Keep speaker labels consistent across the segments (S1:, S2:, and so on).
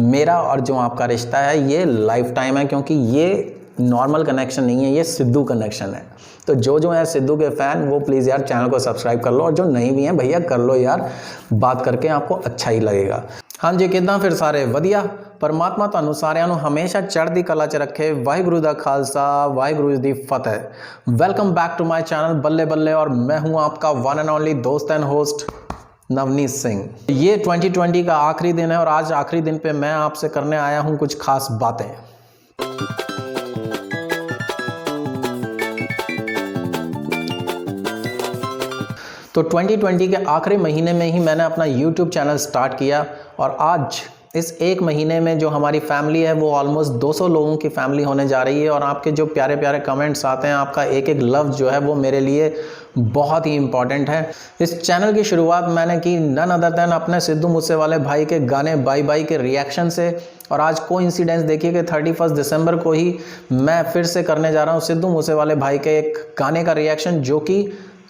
S1: मेरा और जो आपका रिश्ता है ये लाइफ टाइम है, क्योंकि ये नॉर्मल कनेक्शन नहीं है, ये सिद्धू कनेक्शन है। तो जो है सिद्धू के फ़ैन वो प्लीज़ यार चैनल को सब्सक्राइब कर लो, और जो नहीं भी हैं भैया कर लो यार, बात करके आपको अच्छा ही लगेगा। हाँ जी, कितना फिर सारे वधिया। परमात्मा ਤੁਹਾਨੂੰ ਸਾਰਿਆਂ ਨੂੰ ਹਮੇਸ਼ਾ ਚੜ੍ਹਦੀ ਕਲਾ 'ਚ ਰੱਖੇ। ਵਾਹਿਗुरु ਦਾ ਖਾਲसा वाहिगुरु ਦੀ फतेह। Welcome back to my channel बल्ले बल्ले, और मैं हूं आपका वन एंड ओनली दोस्त एंड होस्ट नवनीत सिंह। ये 2020 का आखिरी दिन है और आज आखिरी दिन पे मैं आपसे करने आया हूं कुछ खास बातें। तो 2020 के आखिरी महीने में ही मैंने अपना YouTube चैनल स्टार्ट किया, और आज इस एक महीने में जो हमारी फैमिली है वो ऑलमोस्ट 200 लोगों की फैमिली होने जा रही है। और आपके जो प्यारे प्यारे कमेंट्स आते हैं, आपका एक एक लफ्ज़ जो है वो मेरे लिए बहुत ही इम्पॉर्टेंट है। इस चैनल की शुरुआत मैंने की नन अदर देन अपने सिद्धू मूसेवाले भाई के गाने बाई बाई के रिएक्शन से। और आज कोइंसिडेंस देखिए कि 31 दिसंबर को ही मैं फिर से करने जा रहा हूँ सिद्धू मूसेवाले भाई के एक गाने का रिएक्शन, जो कि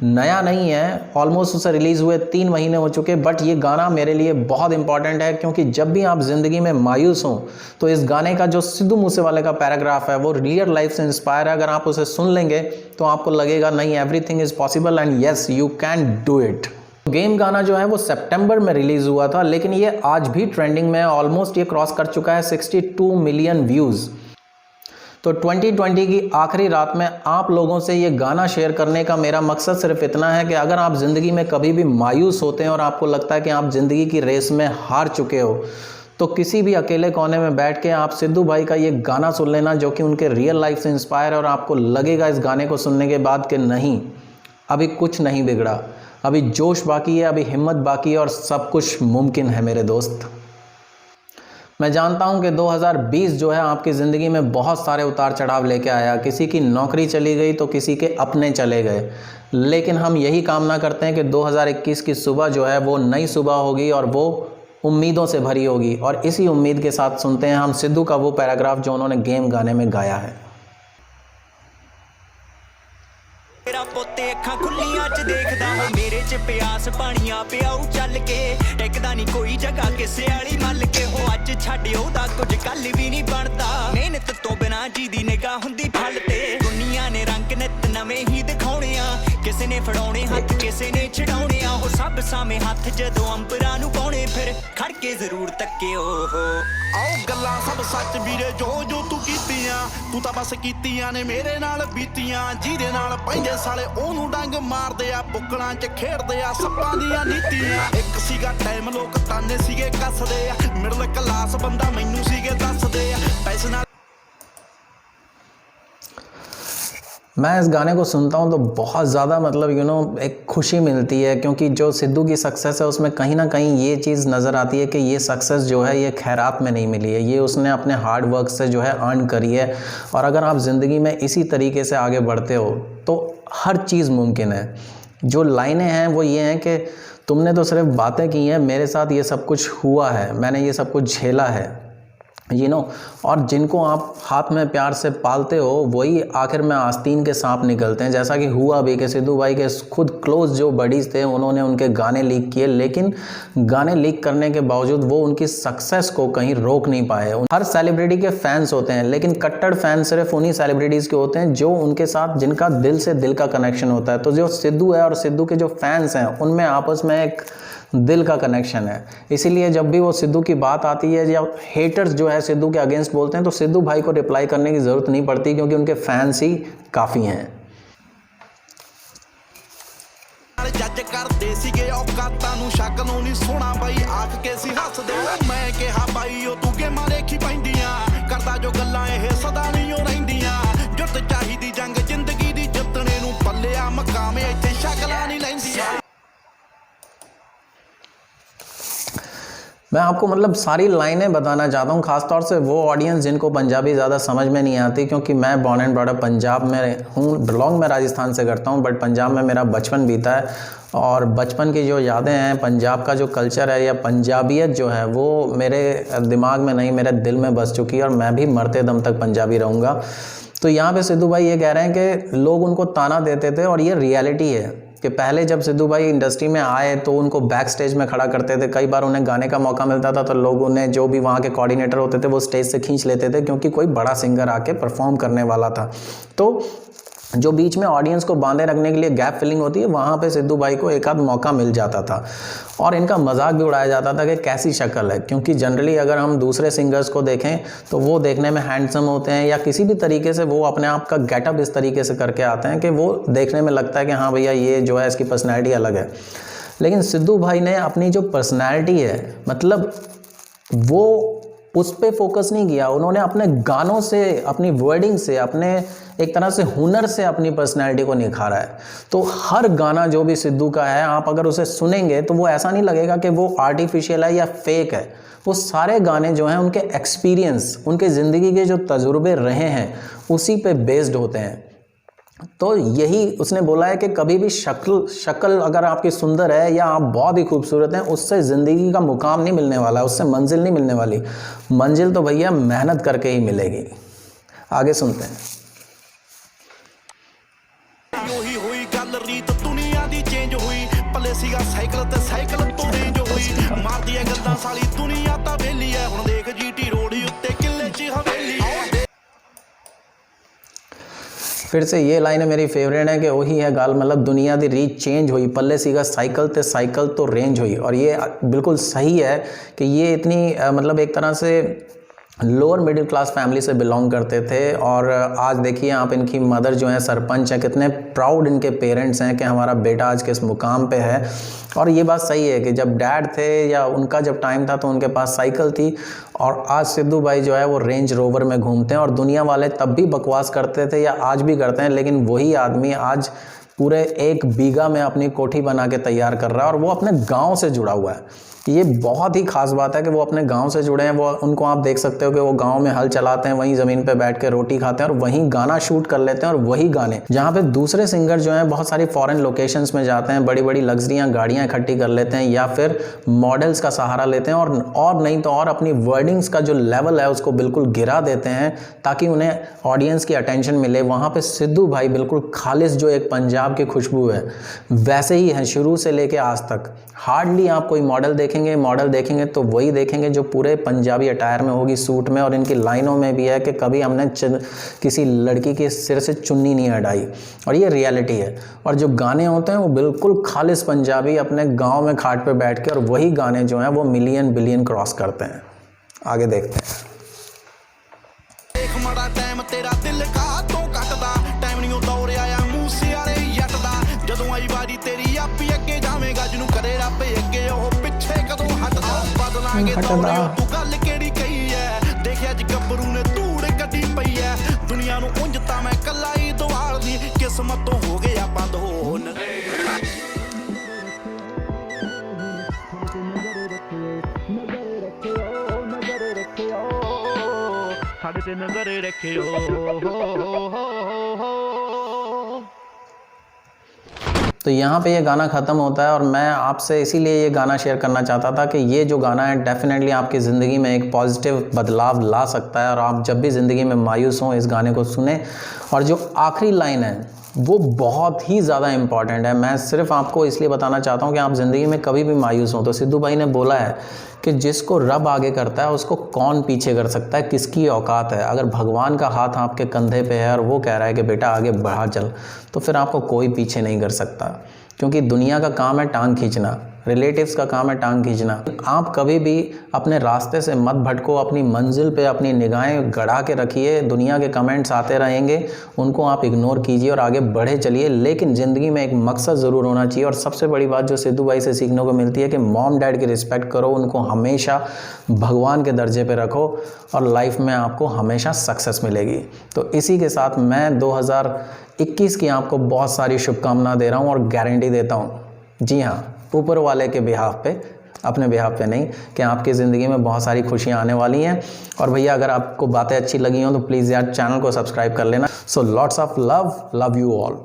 S1: नया नहीं है, ऑलमोस्ट उसे रिलीज़ हुए 3 महीने हो चुके। बट ये गाना मेरे लिए बहुत इंपॉर्टेंट है, क्योंकि जब भी आप ज़िंदगी में मायूस हों तो इस गाने का जो सिद्धू मूसेवाले का पैराग्राफ है वो रियल लाइफ से इंस्पायर है। अगर आप उसे सुन लेंगे तो आपको लगेगा नहीं, everything is possible and yes you can do it. Game गाना जो है वो सितंबर में रिलीज़ हुआ था, लेकिन ये आज भी ट्रेंडिंग में है। ऑलमोस्ट ये क्रॉस कर चुका है 62 मिलियन व्यूज़। तो 2020 की आखिरी रात में आप लोगों से ये गाना शेयर करने का मेरा मकसद सिर्फ इतना है कि अगर आप ज़िंदगी में कभी भी मायूस होते हैं और आपको लगता है कि आप ज़िंदगी की रेस में हार चुके हो, तो किसी भी अकेले कोने में बैठ के आप सिद्धू भाई का ये गाना सुन लेना, जो कि उनके रियल लाइफ से इंस्पायर है। और आपको लगेगा इस गाने को सुनने के बाद कि नहीं, अभी कुछ नहीं बिगड़ा, अभी जोश बाकी है, अभी हिम्मत बाकी है, और सब कुछ मुमकिन है मेरे दोस्त। मैं जानता हूं कि 2020 जो है आपकी ज़िंदगी में बहुत सारे उतार चढ़ाव लेके आया। किसी की नौकरी चली गई तो किसी के अपने चले गए, लेकिन हम यही कामना करते हैं कि 2021 की सुबह जो है वो नई सुबह होगी और वो उम्मीदों से भरी होगी। और इसी उम्मीद के साथ सुनते हैं हम सिद्धू का वो पैराग्राफ जो उन्होंने गेम गाने में गाया है।
S2: तेरा पोते अखां खुलियां च देखदा हो, मेरे च प्यास पानियां पियाऊ चल के, टेकदा नहीं कोई जगह किसे वाली मल के हो। अज छड्डियो दा कुछ कल भी नहीं बनदा, मेहनत तो बिना जी दी निगाह हुंदी फल ते। दुनिया ने रंग नित नवें ही दिखाउणे आ, किसे ने फड़ाउणे हत्थ किसे ने छड़ाउणे आ। हो सब सामे हत्थ जदों अंबरां नूं पाउणे, फिर खड़ के जरूर तक्किओ हो।
S3: आओ गल्लां सब सच वीरे, जो जो तू कीतियां, तू तां बस कीतियां ने मेरे नाल बीतियां। ਜਿਹਦੇ ਨਾਲ ਪੈਂਦੇ ਸਾਲੇ ਉਹਨੂੰ ਡੰਗ ਮਾਰਦੇ ਆ, ਬੁੱਕਲਾਂ 'ਚ ਖੇਡਦੇ ਆ ਸੱਪਾਂ ਦੀਆਂ ਨੀਤੀਆਂ। ਇੱਕ ਸੀਗਾ ਟਾਈਮ ਲੋਕ ਤਾਨੇ ਸੀਗੇ ਕੱਸਦੇ ਆ, ਮਿਡਲ ਕਲਾਸ ਬੰਦਾ ਮੈਨੂੰ ਸੀਗੇ ਦੱਸਦੇ ਆ, ਪੈਸੇ ਨਾਲ।
S1: मैं इस गाने को सुनता हूँ तो बहुत ज़्यादा मतलब एक खुशी मिलती है, क्योंकि जो सिद्धू की सक्सेस है उसमें कहीं ना कहीं ये चीज़ नज़र आती है कि ये सक्सेस जो है ये खैरात में नहीं मिली है, ये उसने अपने हार्ड वर्क से जो है अर्न करी है। और अगर आप ज़िंदगी में इसी तरीके से आगे बढ़ते हो तो हर चीज़ मुमकिन है। जो लाइनें हैं वो ये हैं कि तुमने तो सिर्फ बातें की हैं, मेरे साथ ये सब कुछ हुआ है, मैंने ये सब कुछ झेला है, और जिनको आप हाथ में प्यार से पालते हो वही आखिर में आस्तीन के सांप निकलते हैं। जैसा कि हुआ भी कि सिद्धू भाई के खुद क्लोज जो बडीज़ थे उन्होंने उनके गाने लीक किए, लेकिन गाने लीक करने के बावजूद वो उनकी सक्सेस को कहीं रोक नहीं पाए। हर सेलिब्रिटी के फैंस होते हैं, लेकिन कट्टर फैन सिर्फ उन्हीं सेलिब्रिटीज़ के होते हैं जो उनके साथ जिनका दिल से दिल का कनेक्शन होता है। तो जो सिद्धू है और सिद्धू के जो फैंस हैं उनमें आपस में एक दिल का कनेक्शन है। इसीलिए जब भी वो सिद्धू की बात आती है या हेटर्स जो है सिद्धू के अगेंस्ट बोलते हैं तो सिद्धू भाई को रिप्लाई करने की ज़रूरत नहीं पड़ती, क्योंकि उनके फैंस ही काफ़ी हैं।
S3: जज करदे सीगे औकातां नूं शक नूं नहीं सोना बाई, आख के सी हसदे मैं कहा बाई ओ तू गेमां देखी पैंदियां, करदा जो गल्लां ਇਹ सदा नहीं हो रहिंदियां। जुट चाहीदी जंग जिंदगी दी जितने नूं पल्लिया मकाम इत्थे शकलां नहीं लैंदियां।
S1: मैं आपको सारी लाइनें बताना चाहता हूँ, ख़ासतौर से वो ऑडियंस जिनको पंजाबी ज़्यादा समझ में नहीं आती, क्योंकि मैं born and brought up Punjab में हूँ, बिलोंग मैं राजस्थान से करता हूँ, बट पंजाब में मेरा बचपन बीता है। और बचपन की जो यादें हैं, पंजाब का जो कल्चर है या पंजाबियत जो है वो मेरे दिमाग में नहीं, मेरे दिल में बस चुकी है, और मैं भी मरते दम तक पंजाबी रहूँगा। तो यहाँ पे सिद्धू भाई ये कह रहे हैं कि लोग उनको ताना देते थे, और ये रियलिटी है। कि पहले जब सिद्धू भाई इंडस्ट्री में आए तो उनको बैक स्टेज में खड़ा करते थे, कई बार उन्हें गाने का मौका मिलता था तो लोग उन्हें, जो भी वहाँ के कोऑर्डिनेटर होते थे, वो स्टेज से खींच लेते थे क्योंकि कोई बड़ा सिंगर आके परफॉर्म करने वाला था। तो जो बीच में ऑडियंस को बांधे रखने के लिए गैप फिलिंग होती है, वहाँ पे सिद्धू भाई को एक आध मौका मिल जाता था और इनका मजाक भी उड़ाया जाता था कि कैसी शक्ल है, क्योंकि जनरली अगर हम दूसरे सिंगर्स को देखें तो वो देखने में हैंडसम होते हैं या किसी भी तरीके से वो अपने आप का गेटअप इस तरीके से करके आते हैं कि वो देखने में लगता है कि हाँ भैया ये जो है इसकी पर्सनैलिटी अलग है। लेकिन सिद्धू भाई ने अपनी जो पर्सनैलिटी है, मतलब वो उस पर फोकस नहीं किया, उन्होंने अपने गानों से, अपनी वर्डिंग से, अपने एक तरह से हुनर से अपनी पर्सनैलिटी को निखारा है। तो हर गाना जो भी सिद्धू का है, आप अगर उसे सुनेंगे तो वो ऐसा नहीं लगेगा कि वो आर्टिफिशियल है या फेक है। वो सारे गाने जो हैं उनके एक्सपीरियंस, उनके ज़िंदगी के जो तजुर्बे रहे हैं उसी पे बेस्ड होते हैं। तो यही उसने बोला है कि कभी भी शक्ल अगर आपकी सुंदर है या आप बहुत ही खूबसूरत हैं, उससे ज़िंदगी का मुकाम नहीं मिलने वाला, उससे मंजिल नहीं मिलने वाली। मंजिल तो भैया मेहनत करके ही मिलेगी। आगे सुनते हैं।
S3: ਉਹੀ ਹੋਈ ਗੱਲ ਰੀਤ ਦੁਨੀਆ ਦੀ ਚੇਂਜ ਹੋਈ ਪੱਲੇ ਸੀਗਾ ਸਾਈਕਲ ਤੇ ਸਾਈਕਲ ਤੋਂ ਰੇਂਜ ਹੋਈ ਮਾਰਦੀ ਐ ਗੱਲਾਂ ਸਾਲੀ ਦੁਨੀਆ ਤਾਂ ਵੇਲੀ ਐ ਹੁਣ ਦੇਖ ਜੀਟੀ ਰੋਡ ਉੱਤੇ ਕਿੱਲੇ 'ਚ ਹਵੇਲੀ।
S1: फिर से ये लाइन मेरी फेवरेट है कि वही है गाल, मतलब दुनिया दी रीच चेंज हुई, पल्ले सीगा साइकिल ते साइकिल तो रेंज हुई। और ये बिल्कुल सही है कि ये इतनी मतलब एक तरह से लोअर मिडिल क्लास फैमिली से बिलोंग करते थे और आज देखिए आप, इनकी मदर जो है सरपंच है, कितने प्राउड इनके पेरेंट्स हैं कि हमारा बेटा आज किस मुकाम पे है। और ये बात सही है कि जब डैड थे या उनका जब टाइम था तो उनके पास साइकिल थी और आज सिद्धू भाई जो है वो रेंज रोवर में घूमते हैं। और दुनिया वाले तब भी बकवास करते थे या आज भी करते हैं, लेकिन वही आदमी आज पूरे 1 बीघा में अपनी कोठी बना के तैयार कर रहा है और वो अपने गाँव से जुड़ा हुआ है। ये बहुत ही खास बात है कि वो अपने गांव से जुड़े हैं। वो उनको आप देख सकते हो कि वो गांव में हल चलाते हैं, वहीं ज़मीन पे बैठ के रोटी खाते हैं और वहीं गाना शूट कर लेते हैं। और वही गाने जहाँ पे दूसरे सिंगर जो हैं बहुत सारी फॉरेन लोकेशंस में जाते हैं, बड़ी बड़ी लग्जरियाँ गाड़ियाँ इकट्ठी कर लेते हैं या फिर मॉडल्स का सहारा लेते हैं और नहीं तो और अपनी वर्डिंग्स का जो लेवल है उसको बिल्कुल गिरा देते हैं ताकि उन्हें ऑडियंस की अटेंशन मिले। वहाँ पर सिद्धू भाई बिल्कुल खालिस जो एक पंजाब की खुशबू है वैसे ही है शुरू से लेके आज तक। हार्डली आप कोई मॉडल देखेंगे तो वही देखेंगे जो पूरे पंजाबी अटायर में होगी, सूट में। और इनकी लाइनों में भी है कि कभी हमने किसी लड़की के सिर से चुन्नी नहीं हटाई, और ये रियलिटी है। और जो गाने होते हैं वो बिल्कुल खालिस पंजाबी, अपने गांव में खाट पे बैठ के, और वही गाने जो हैं वो मिलियन बिलियन क्रॉस करते हैं। आगे देखते हैं।
S3: तू गल केड़ी कही है देखिया ज गब्बरू ने धूड़ कड्डी पई है दुनिया नूं उंज तां मैं कल्ला ही दवार दी किस्मत तो हो गया बंद होन। साडे ते नजर रखियो।
S1: तो यहाँ पे ये गाना ख़त्म होता है और मैं आपसे इसीलिए ये गाना शेयर करना चाहता था कि ये जो गाना है डेफिनेटली आपकी ज़िंदगी में एक पॉजिटिव बदलाव ला सकता है। और आप जब भी ज़िंदगी में मायूस हों इस गाने को सुने। और जो आखिरी लाइन है वो बहुत ही ज़्यादा इम्पॉर्टेंट है। मैं सिर्फ आपको इसलिए बताना चाहता हूँ कि आप ज़िंदगी में कभी भी मायूस हों तो सिद्धू भाई ने बोला है कि जिसको रब आगे करता है उसको कौन पीछे कर सकता है, किसकी औकात है। अगर भगवान का हाथ आपके कंधे पे है और वो कह रहा है कि बेटा आगे बढ़ा चल, तो फिर आपको कोई पीछे नहीं कर सकता। क्योंकि दुनिया का काम है टांग खींचना, रिलेटिव्स का काम है टांग खींचना। आप कभी भी अपने रास्ते से मत भटको, अपनी मंजिल पे अपनी निगाहें गड़ा के रखिए। दुनिया के कमेंट्स आते रहेंगे, उनको आप इग्नोर कीजिए और आगे बढ़े चलिए। लेकिन ज़िंदगी में एक मकसद ज़रूर होना चाहिए। और सबसे बड़ी बात जो सिद्धू भाई से सीखने को मिलती है कि मॉम डैड की रिस्पेक्ट करो, उनको हमेशा भगवान के दर्जे पर रखो और लाइफ में आपको हमेशा सक्सेस मिलेगी। तो इसी के साथ मैं 2021 की आपको बहुत सारी शुभकामना दे रहा हूँ और गारंटी देता हूँ, जी हाँ, ऊपर वाले के बिहाफ पे, अपने बिहाफ पे नहीं, कि आपकी ज़िंदगी में बहुत सारी खुशियाँ आने वाली हैं। और भैया अगर आपको बातें अच्छी लगी हों तो प्लीज़ यार चैनल को सब्सक्राइब कर लेना। So lots of love you all.